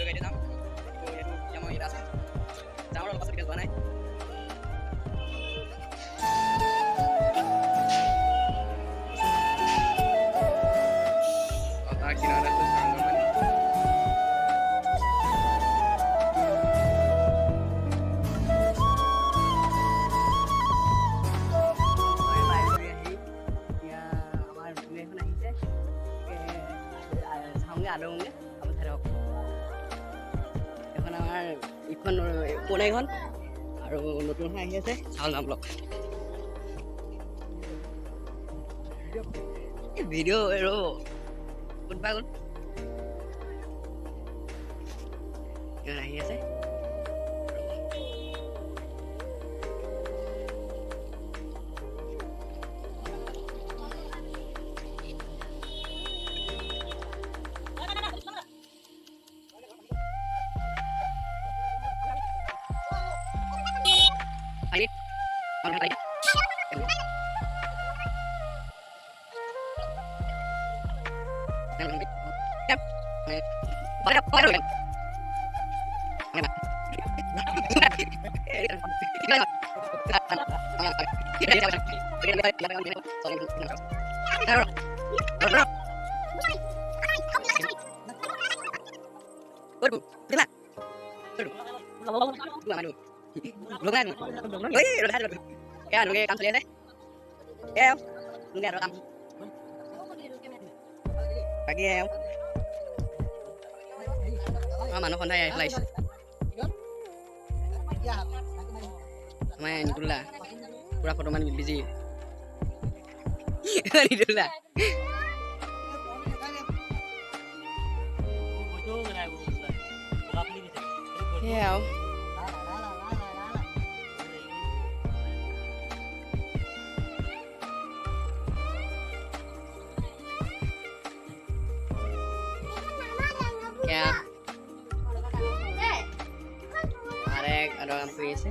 গাড়ীতে যাম তো এইটো এতিয়া মই ইয়াত আছোঁ যাওঁ অলপ পাছত এতিয়া যোৱা নাই তাৰ কিনাৰত আছে চাংগৰমানি আদৌঙে আপুনি চাই থাকক এখন আমাৰ ইখন পুৰণাইখন আৰু নতুনখন আহি আছে চাওঁ যাম ব্লগ ভিডিঅ' আৰু কোনবা কোন আহি আছে Ini, mana lagi? Lúc này rồi ra được cái nó nghe cắm đấy em lúc này nó cắm cái kia em mà nó còn đây này main dulu lah pura pura main busy ini dulu lah yeah ya ada lampu isi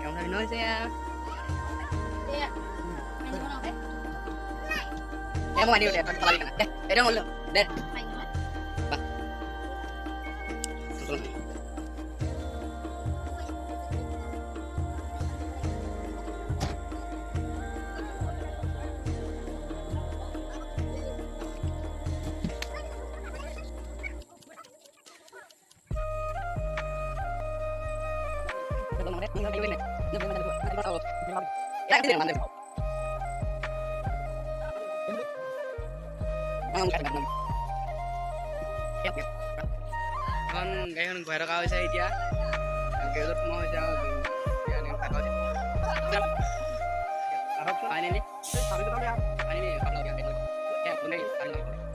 kamu lagi noise ya mau mandi udah kalau lagi udah ngulur deh con cái con quay cao xây chưa kiểu rất mong sao thì anh em phải coi anh em đi anh em đi bắt đầu đi em bên đây anh